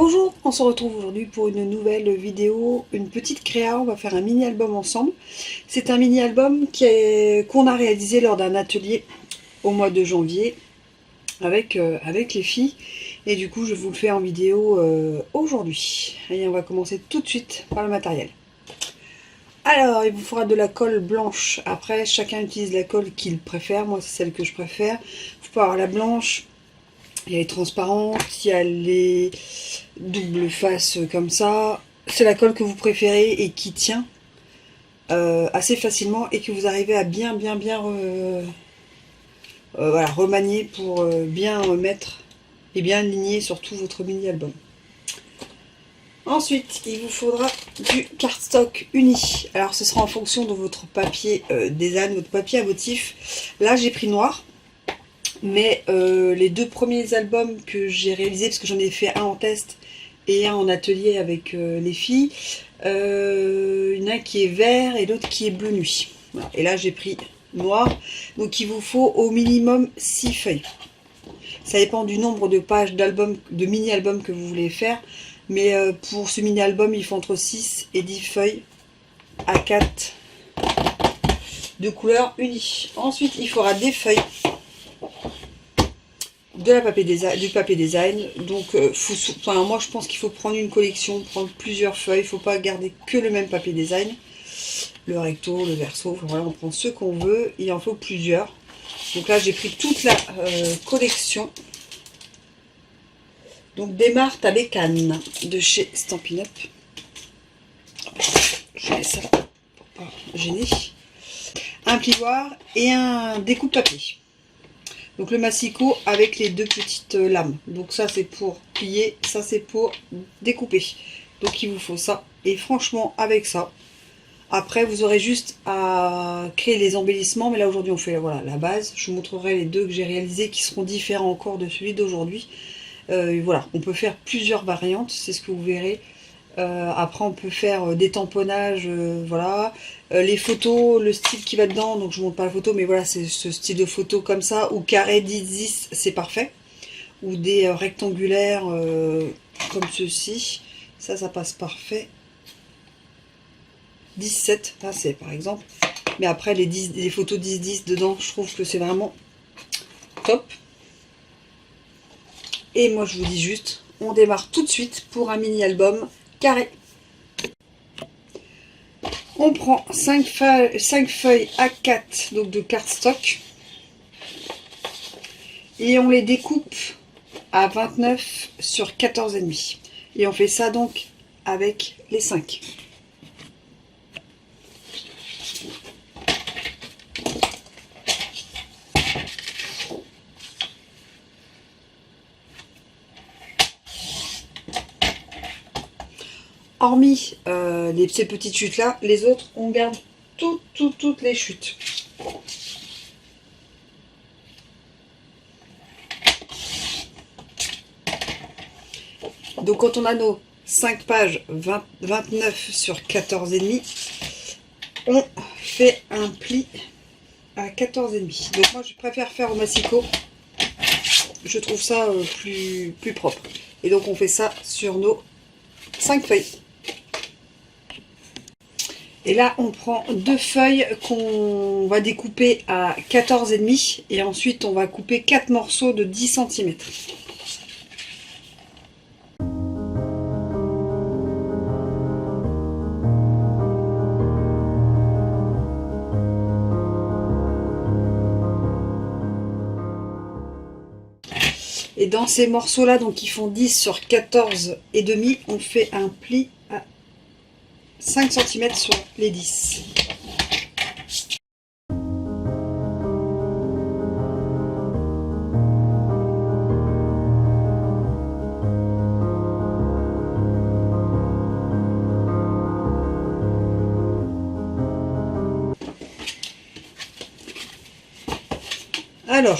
Bonjour, on se retrouve aujourd'hui pour une nouvelle vidéo, une petite créa, on va faire un mini-album ensemble. C'est un mini-album qu'on a réalisé lors d'un atelier au mois de janvier avec les filles. Et du coup, je vous le fais en vidéo aujourd'hui. Et on va commencer tout de suite par le matériel. Alors, il vous faudra de la colle blanche. Après, chacun utilise la colle qu'il préfère. Moi, c'est celle que je préfère. Vous pouvez avoir la blanche. Il y a les transparentes, il y a les double face comme ça. C'est la colle que vous préférez et qui tient assez facilement et que vous arrivez à bien voilà, remanier pour bien mettre et bien aligner sur tout votre mini-album. Ensuite, il vous faudra du cardstock uni. Alors, ce sera en fonction de votre papier design, votre papier à motif. Là, j'ai pris noir. Mais les deux premiers albums que j'ai réalisés, parce que j'en ai fait un en test et un en atelier avec les filles, il y en a un qui est vert et l'autre qui est bleu nuit. Voilà. Et là j'ai pris noir, donc il vous faut au minimum 6 feuilles. Ça dépend du nombre de pages d'album, de mini-album que vous voulez faire, mais pour ce mini-album il faut entre 6 et 10 feuilles à 4 de couleur unie. Ensuite il faudra des feuilles, du papier design. Donc moi je pense qu'il faut prendre une collection, prendre plusieurs feuilles, il ne faut pas garder que le même papier design, le recto, le verso, enfin, voilà, on prend ce qu'on veut, il en faut plusieurs. Donc là j'ai pris toute la collection. Donc des martes à bécane de chez Stampin' Up. Je mets ça pour pas gêner. Un plioir et un découpe papier. Donc le massicot avec les deux petites lames. Donc ça c'est pour plier, ça c'est pour découper. Donc il vous faut ça. Et franchement avec ça, après vous aurez juste à créer les embellissements. Mais là aujourd'hui on fait voilà, la base. Je vous montrerai les deux que j'ai réalisés qui seront différents encore de celui d'aujourd'hui. Voilà, on peut faire plusieurs variantes, c'est ce que vous verrez. Après on peut faire des tamponnages, voilà. Les photos, le style qui va dedans, donc je ne montre pas la photo, mais voilà, c'est ce style de photo comme ça, ou carré 10-10, c'est parfait. Ou des rectangulaires comme ceci, ça passe parfait. 17, là c'est par exemple. Mais après les photos 10-10 dedans, je trouve que c'est vraiment top. Et moi je vous dis juste, on démarre tout de suite pour un mini-album carré. On prend 5 feuilles A4 donc de cardstock et on les découpe à 29 sur 14,5. Et on fait ça donc avec les 5. Hormis ces petites chutes là, les autres on garde toutes les chutes. Donc quand on a nos 5 pages 29 sur 14,5, on fait un pli à 14,5. Donc moi je préfère faire au massicot, je trouve ça plus propre. Et donc on fait ça sur nos 5 feuilles. Et là, on prend 2 feuilles qu'on va découper à 14,5 et ensuite on va couper 4 morceaux de 10 cm. Et dans ces morceaux-là, donc qui font 10 sur 14,5, on fait un pli à 5 cm sur les 10. Alors,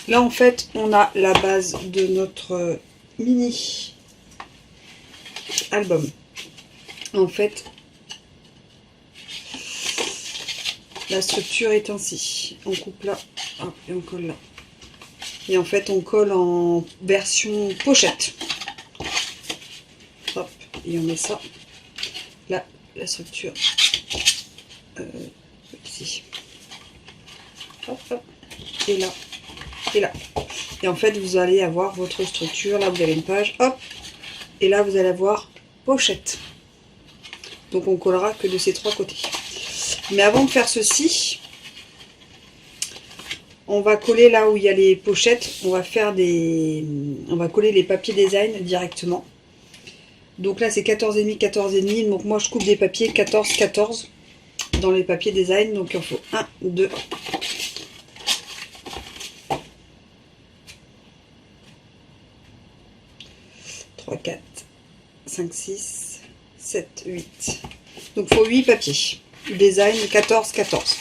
là en fait, on a la base de notre mini album. En fait, la structure est ainsi. On coupe là, hop, et on colle là. Et en fait, on colle en version pochette. et on met ça là, la structure ici. Hop, hop. Et là, et là. Et en fait, vous allez avoir votre structure. Là, vous avez une page, hop. Et là, vous allez avoir pochette. Donc, on collera que de ces trois côtés. Mais avant de faire ceci, on va coller là où il y a les pochettes. On va coller les papiers design directement. Donc là, c'est 14,5, 14,5. Donc, moi, je coupe des papiers 14, 14 dans les papiers design. Donc, il en faut 1, 2, 3, 4, 5, 6, 7, 8. Donc, il faut 8 papiers. Design 14, 14.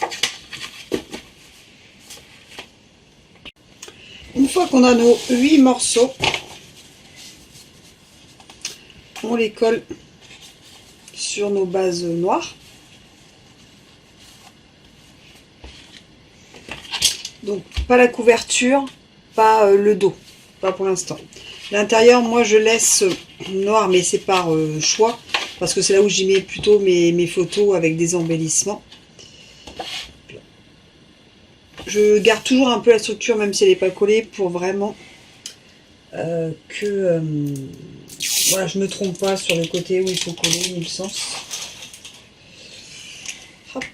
Une fois qu'on a nos 8 morceaux, on les colle sur nos bases noires. Donc, pas la couverture, pas le dos, pas pour l'instant. L'intérieur, moi, je laisse noir, mais c'est par choix, parce que c'est là où j'y mets plutôt mes photos avec des embellissements. Je garde toujours un peu la structure, même si elle n'est pas collée, pour vraiment que voilà, je ne me trompe pas sur le côté où il faut coller, ni le sens. Hop.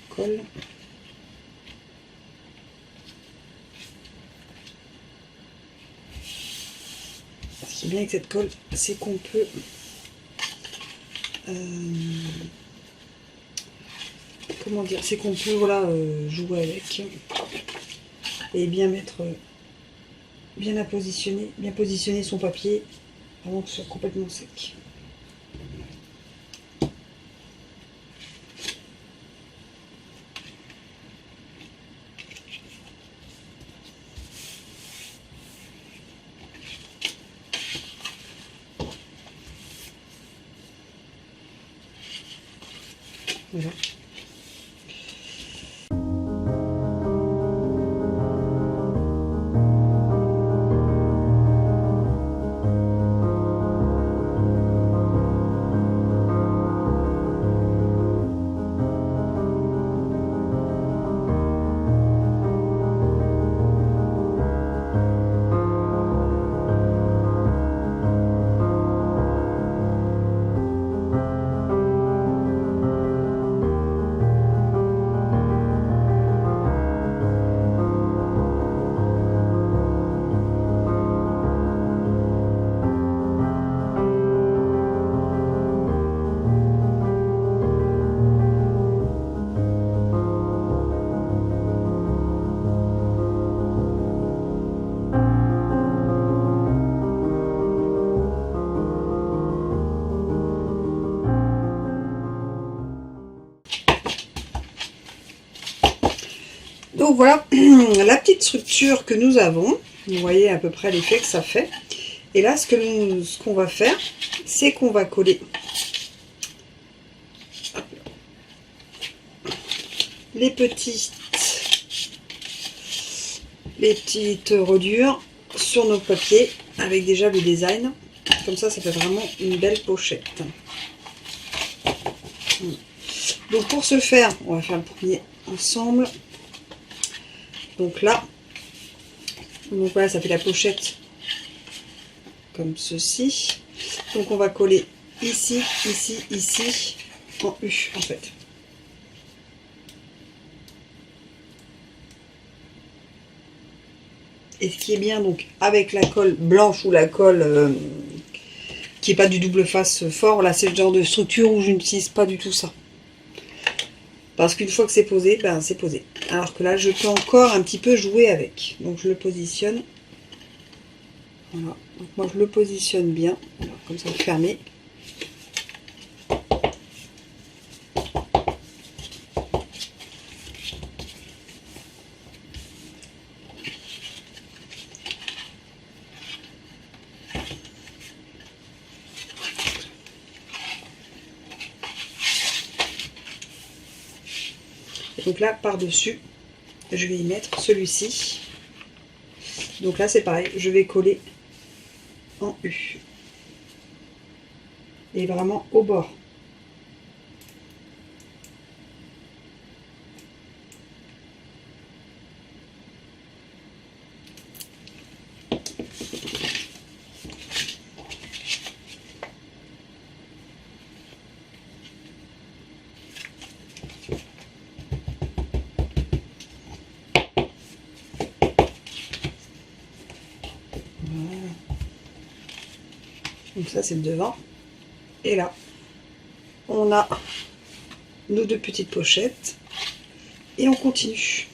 Colle. Ce qui est bien avec cette colle, c'est qu'on peut comment dire, c'est qu'on peut voilà, jouer avec et bien mettre, bien positionner son papier avant que ce soit complètement sec. Voilà. Donc voilà la petite structure que nous avons. Vous voyez à peu près l'effet que ça fait. Et là, ce qu'on va faire, c'est qu'on va coller les petites reliures sur nos papiers avec déjà le design. Comme ça fait vraiment une belle pochette. Donc pour ce faire, on va faire le premier ensemble. Donc là, donc voilà, ça fait la pochette comme ceci. Donc on va coller ici, ici, ici, en U en fait. Et ce qui est bien donc avec la colle blanche ou la colle qui n'est pas du double face fort, là c'est le genre de structure où je n'utilise pas du tout ça. Parce qu'une fois que c'est posé, ben c'est posé. Alors que là, je peux encore un petit peu jouer avec. Donc je le positionne. Voilà. Donc moi je le positionne bien. Alors, comme ça, fermé. Donc là, par-dessus, je vais y mettre celui-ci. Donc là, c'est pareil, je vais coller en U. Et vraiment au bord. Donc ça c'est le devant. Et là, on a nos deux petites pochettes. Et on continue.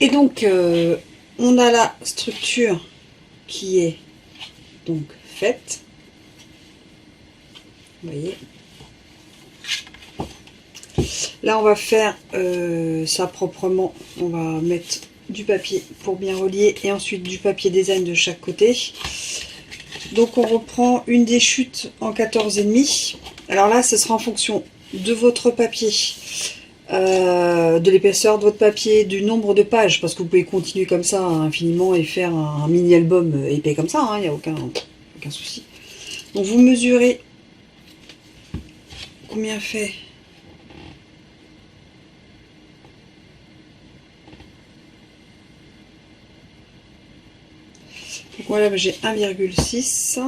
Et donc, on a la structure qui est donc faite. Vous voyez. Là, on va faire ça proprement. On va mettre du papier pour bien relier et ensuite du papier design de chaque côté. Donc, on reprend une des chutes en 14,5. Alors là, ce sera en fonction de votre papier. De l'épaisseur de votre papier, du nombre de pages, parce que vous pouvez continuer comme ça infiniment et faire un mini-album épais comme ça, il n'y a aucun souci. Donc vous mesurez combien fait donc voilà, j'ai 1,6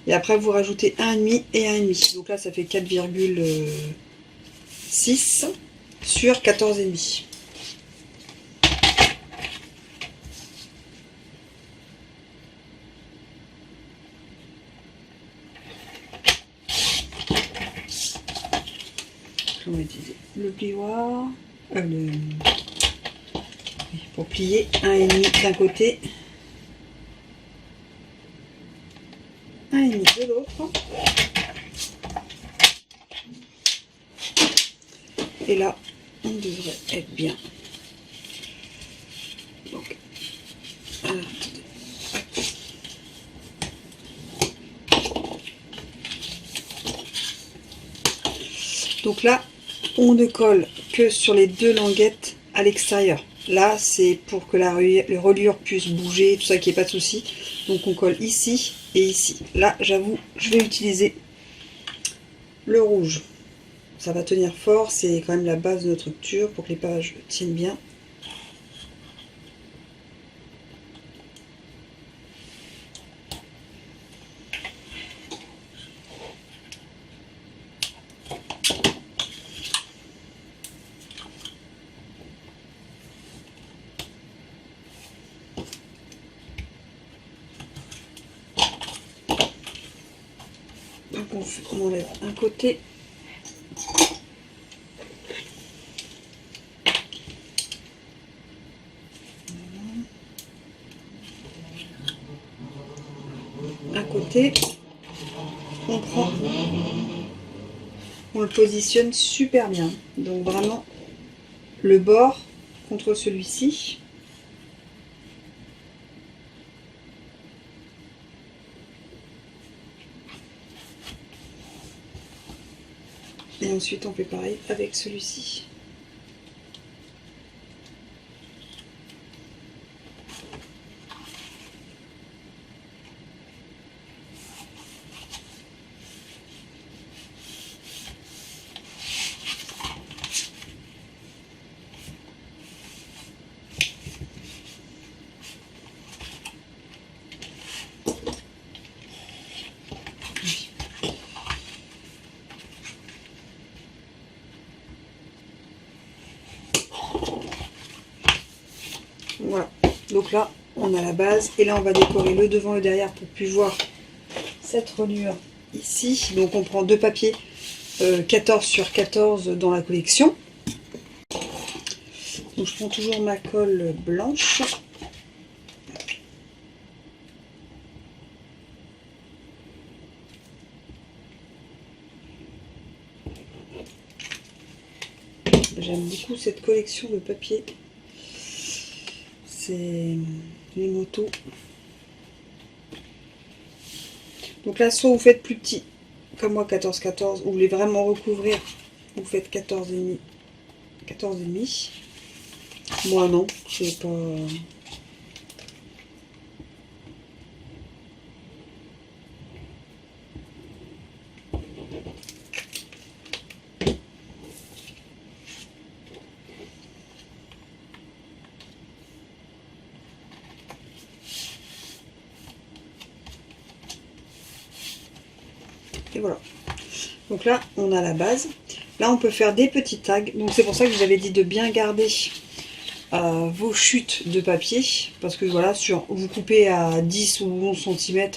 et après vous rajoutez 1,5 et 1,5, donc là ça fait 4,6 sur 14,5. On va utiliser le plioir, pour plier 1,5 d'un côté, 1,5 de l'autre. Et là, on devrait être bien. Donc, alors, donc là, on ne colle que sur les deux languettes à l'extérieur. Là, c'est pour que la reliure puisse bouger, tout ça, qu'il n'y ait pas de souci. Donc on colle ici et ici. Là, j'avoue, je vais utiliser le rouge. Ça va tenir fort, c'est quand même la base de notre structure pour que les pages tiennent bien. Donc on enlève un côté. Un côté, on prend, on le positionne super bien. Donc vraiment le bord contre celui-ci. Et ensuite on fait pareil avec celui-ci. Voilà, donc là on a la base et là on va décorer le devant et le derrière pour plus voir cette reliure ici. Donc on prend deux papiers 14 sur 14 dans la collection. Donc je prends toujours ma colle blanche. J'aime beaucoup cette collection de papier. C'est les motos. Donc là, soit vous faites plus petit, comme moi 14-14, ou vous voulez vraiment recouvrir, vous faites 14,5. 14,5. Moi non, c'est pas... Et voilà. Donc là, on a la base. Là, on peut faire des petits tags. Donc c'est pour ça que je vous avais dit de bien garder vos chutes de papier. Parce que voilà, vous coupez à 10 ou 11 cm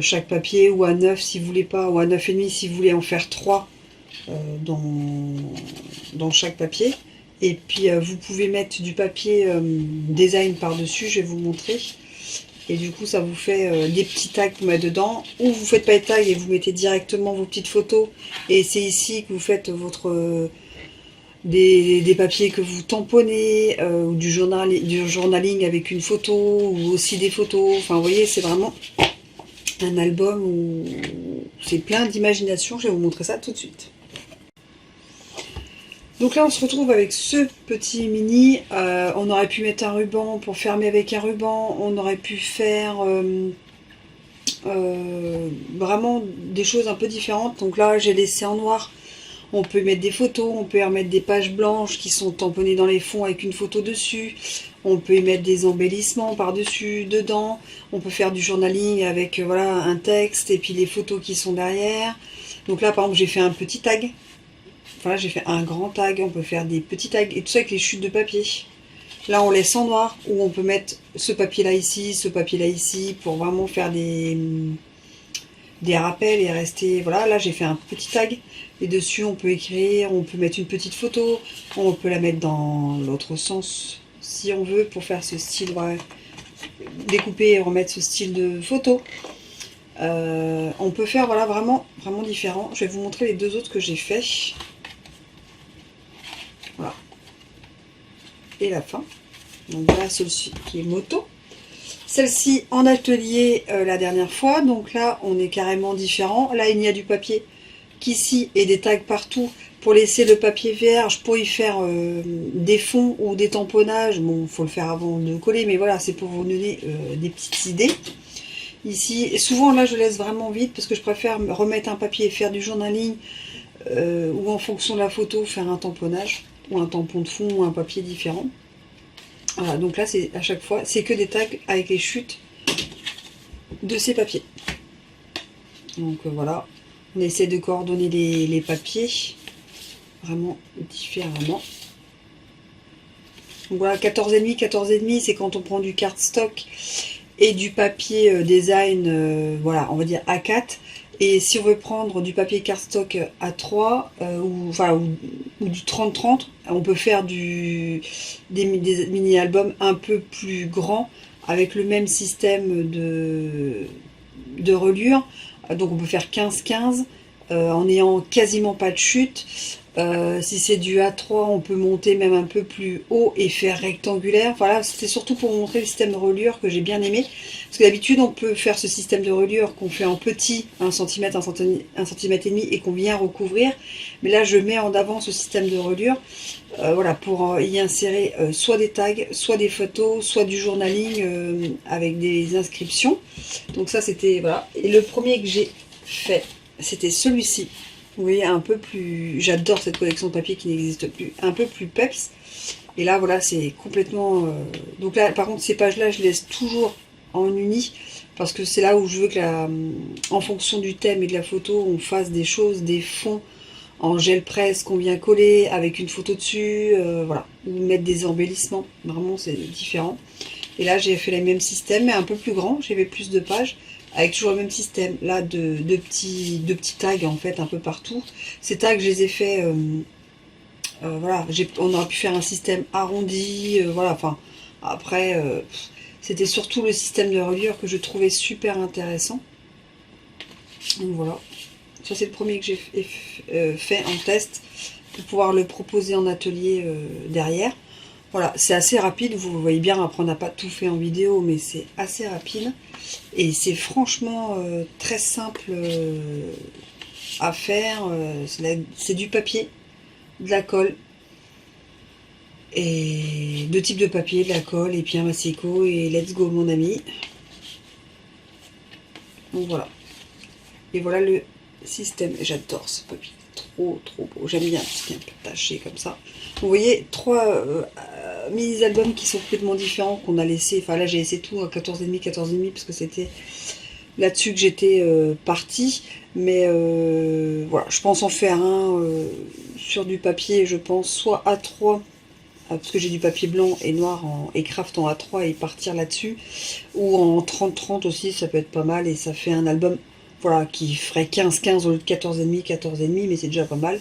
chaque papier, ou à 9 si vous voulez pas, ou à 9,5 si vous voulez en faire 3 dans chaque papier. Et puis vous pouvez mettre du papier design par-dessus, je vais vous montrer. Et du coup ça vous fait des petits tags pour mettre dedans, ou vous faites pas de tags et vous mettez directement vos petites photos, et c'est ici que vous faites votre des papiers que vous tamponnez, ou du journaling avec une photo, ou aussi des photos. Enfin vous voyez, c'est vraiment un album où c'est plein d'imagination. Je vais vous montrer ça tout de suite. Donc là on se retrouve avec ce petit mini. On aurait pu mettre un ruban pour fermer avec un ruban, on aurait pu faire vraiment des choses un peu différentes. Donc là j'ai laissé en noir. On peut mettre des photos, on peut y remettre des pages blanches qui sont tamponnées dans les fonds avec une photo dessus. On peut y mettre des embellissements par-dessus, dedans. On peut faire du journaling avec voilà, un texte et puis les photos qui sont derrière. Donc là par exemple j'ai fait un petit tag. Voilà, j'ai fait un grand tag, on peut faire des petits tags, et tout ça avec les chutes de papier. Là on laisse en noir, où on peut mettre ce papier là ici, ce papier là ici, pour vraiment faire des rappels et rester... Voilà, là j'ai fait un petit tag, et dessus on peut écrire, on peut mettre une petite photo, on peut la mettre dans l'autre sens si on veut, pour faire ce style, voilà, découper et remettre ce style de photo. On peut faire voilà, vraiment différent. Je vais vous montrer les deux autres que j'ai fait. Voilà. Et la fin. Donc voilà celle-ci qui est moto. Celle-ci en atelier la dernière fois. Donc là on est carrément différent. Là il y a du papier qu'ici et des tags partout pour laisser le papier vierge, pour y faire des fonds ou des tamponnages. Bon, il faut le faire avant de coller, mais voilà, c'est pour vous donner des petites idées. Ici, et souvent là je laisse vraiment vite parce que je préfère remettre un papier et faire du journaling, ou en fonction de la photo faire un tamponnage ou un tampon de fond ou un papier différent. Voilà, donc là c'est à chaque fois c'est que des tags avec les chutes de ces papiers. Donc voilà, on essaie de coordonner les papiers vraiment différemment. Donc voilà, 14,5, 14,5 c'est quand on prend du cardstock et du papier design, voilà, on va dire A4. Et si on veut prendre du papier cardstock A3 ou du 30-30, on peut faire des mini-albums un peu plus grands avec le même système de reliure. Donc on peut faire 15-15 en ayant quasiment pas de chute. Si c'est du A3, on peut monter même un peu plus haut et faire rectangulaire. Voilà, c'était surtout pour vous montrer le système de reliure que j'ai bien aimé. Parce que d'habitude, on peut faire ce système de reliure qu'on fait en petit, 1 cm, 1 cm et demi, et qu'on vient recouvrir. Mais là, je mets en avant ce système de reliure, voilà, pour y insérer soit des tags, soit des photos, soit du journaling avec des inscriptions. Donc ça, c'était, voilà. Et le premier que j'ai fait, c'était celui-ci. Vous voyez, un peu plus... J'adore cette collection de papier qui n'existe plus. Un peu plus peps. Et là, voilà, c'est complètement... Donc là, par contre, ces pages-là, je les laisse toujours en uni. Parce que c'est là où je veux que, en fonction du thème et de la photo, on fasse des choses, des fonds en gel presse qu'on vient coller avec une photo dessus. Voilà. Ou mettre des embellissements. Vraiment, c'est différent. Et là, j'ai fait le même système, mais un peu plus grand. J'avais plus de pages. Avec toujours le même système, là, de petits tags, en fait, un peu partout. Ces tags, je les ai fait, voilà, on aurait pu faire un système arrondi, voilà, enfin, après, c'était surtout le système de reliure que je trouvais super intéressant. Donc voilà, ça c'est le premier que j'ai fait en test, pour pouvoir le proposer en atelier derrière. Voilà, c'est assez rapide, vous voyez bien, après on n'a pas tout fait en vidéo, mais c'est assez rapide. Et c'est franchement très simple à faire. C'est du papier, de la colle, et deux types de papier, de la colle, et puis un massicot, et let's go mon ami. Donc voilà. Et voilà le système. J'adore ce papier. Trop beau. J'aime bien ce qui est un peu taché comme ça. Vous voyez, 3 mini-albums qui sont complètement différents qu'on a laissé. Enfin là j'ai laissé tout à 14,5, 14,5 parce que c'était là-dessus que j'étais partie. Mais voilà, je pense en faire un sur du papier, je pense, soit A3, parce que j'ai du papier blanc et noir et craft en A3 et partir là-dessus. Ou en 30-30 aussi, ça peut être pas mal et ça fait un album, voilà, qui ferait 15-15 au lieu de 14,5, 14,5, mais c'est déjà pas mal.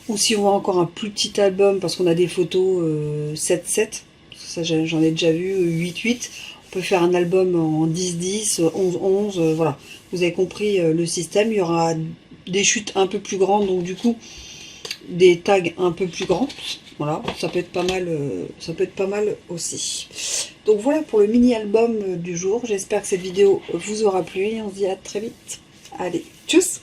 Ou si on voit encore un plus petit album, parce qu'on a des photos 7-7, ça j'en ai déjà vu, 8-8, on peut faire un album en 10-10, 11-11, voilà. Vous avez compris le système, il y aura des chutes un peu plus grandes, donc du coup, des tags un peu plus grands. Voilà, ça peut être pas mal aussi. Donc voilà pour le mini-album du jour. J'espère que cette vidéo vous aura plu et on se dit à très vite. Allez, tchuss!